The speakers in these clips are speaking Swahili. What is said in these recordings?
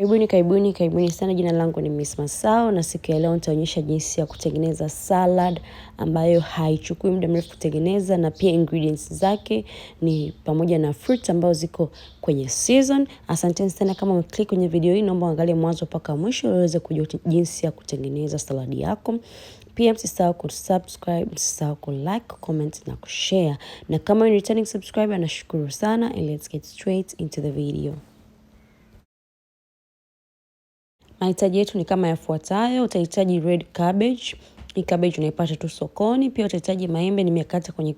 Karibuni sana. Jina langu ni Miss Masao na siku ya leo nitaonyesha jinsi ya kutengeneza salad ambayo haichukui muda mrefu kutengeneza, na pia ingredients zake ni pamoja na fruits ambazo ziko kwenye season. Asanteni sana kama umeclick kwenye video hii, naomba angalia mwanzo mpaka mwisho ili uweze kujua jinsi ya kutengeneza salad yako. Pia msisahau kusubscribe, msisahau kulike, comment na kushare. Na kama ni returning subscriber, nashukuru sana, and let's get straight into the video. Mahitaji yetu ni kama yafuatayo. Utahitaji red cabbage. Hii cabbage unaipata tu sokoni. Pia utahitaji maembe, nimekata kwenye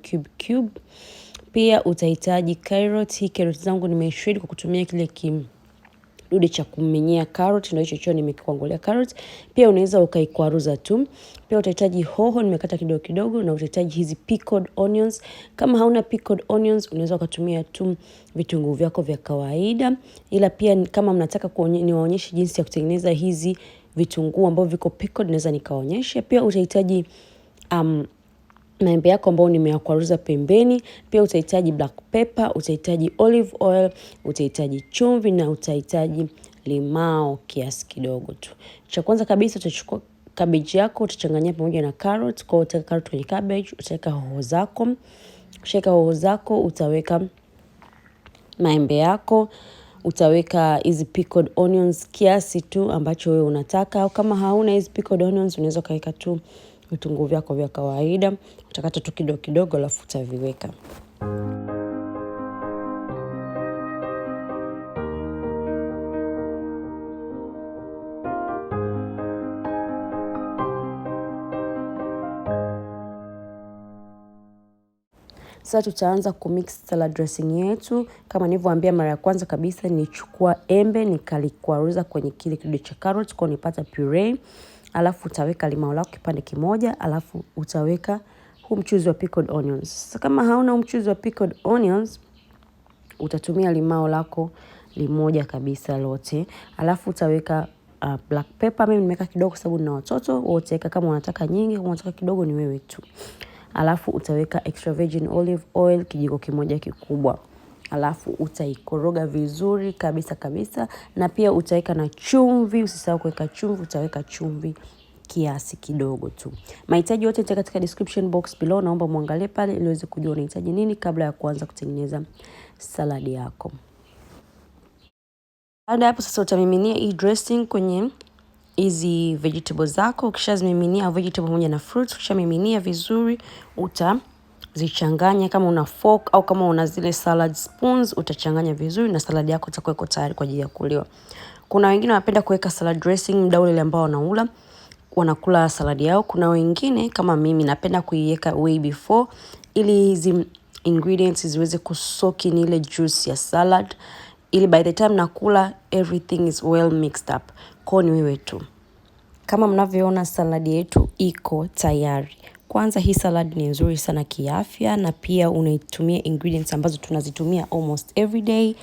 cube. Pia utahitaji carrot. Hii carrot zangu nimeshred kwa kutumia kile kidude cha kumenyea carrot, ndio hicho nimekwangulia carrot. Pia unaweza ukaikwaruza tu. Pia utahitaji hoho, nimekata kidogo kidogo, na utahitaji hizi pickled onions. Kama hauna pickled onions, unaweza ukatumia tu vitunguu vyako vya kawaida. Ila pia kama mnataka niwaonyeshe jinsi ya kutengeneza hizi vitunguu ambavyo viko pickled, naweza nikaonyesha. Pia utahitaji maembe yako ambao nimeyakwaruza pembeni. Pia utahitaji black pepper, utahitaji olive oil, utahitaji chumvi, na utahitaji limao kiasi kidogo tu. Cha kwanza kabisa utachukua cabbage yako, utachanganya pamoja na carrot. Kwa utaweka carrot kwenye cabbage, utaweka hoho zako. Ukishaweka hoho zako, utaweka maembe yako, utaweka hizi pickled onions kiasi tu ambacho wewe unataka. Au kama hauna hizi pickled onions, unaweza kaweka tu vitunguu vyako vya kawaida. Utakata tu kidogo kidogo alafu utaviweka. Sasa tutaanza kumix salad dressing yetu. Kama nilivyowaambia mara ya kwanza kabisa, nilichukua embe nikalikwaruza kwenye kile kidude cha carrot kwa nipata puree. Alafu utaweka limao lako kipande kimoja, alafu utaweka huu mchuzi wa pickled onions. Sasa kama hauna mchuzi wa pickled onions, utatumia limao lako limoja kabisa lote. Alafu utaweka black pepper. Mimi nimeweka kidogo kwa sababu nina watoto. Wewe utaweka kama unataka nyingi, kama unataka kidogo ni wewe tu. Alafu utaweka extra virgin olive oil kijiko kimoja kikubwa. Alafu utaikoroga vizuri kabisa, na pia utaweka na chumvi. Usisahau kuweka chumvi, utaweka chumvi kiasi kidogo tu. Mahitaji yote nitaweka katika description box below, naomba muangalie pale ili uweze kujua unahitaji nini kabla ya kuanza kutengeneza salad yako. Baada hapo sasa utamiminia hii dressing kwenye hizi vegetables zako. Ukishazimiminia vegetable pamoja na fruits, ukishamiminia vizuri, utazichanganya. Kama una fork au kama una zile salad spoons, utachanganya vizuri na salad yako itakuwa iko tayari kwa ajili ya kuliwa. Kuna wengine wanapenda kuweka salad dressing muda ule ambao wanakula salad yao. Kuna wengine kama mimi napenda kuiweka way before ili hizi ingredients ziweze kusoki ni ile juice ya salad, ili by the time nakula everything is well mixed up. Kwa ni wewe tu. Kama mnavyoona salad yetu iko tayari. Kwanza hii salad ni nzuri sana kiafya, na pia unaitumia ingredients ambazo tunazitumia almost every day.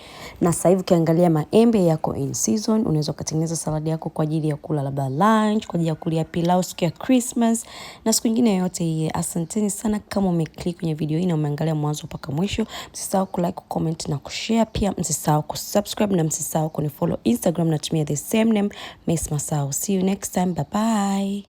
Na sasa hivi ukiangalia maembe yako in season, unaweza kutengeneza salad yako kwa ajili ya kula labda lunch, kwa ajili ya kulia pilau siku ya Christmas na siku nyingine yote hii. Asanteni sana kama umeclick kwenye video hii na umeangalia mwanzo mpaka mwisho. Msisahau kulike, comment na kushare. Pia msisahau kusubscribe na msisahau kunifollow Instagram, natumia the same name, Miss Masao. See you next time. Bye bye.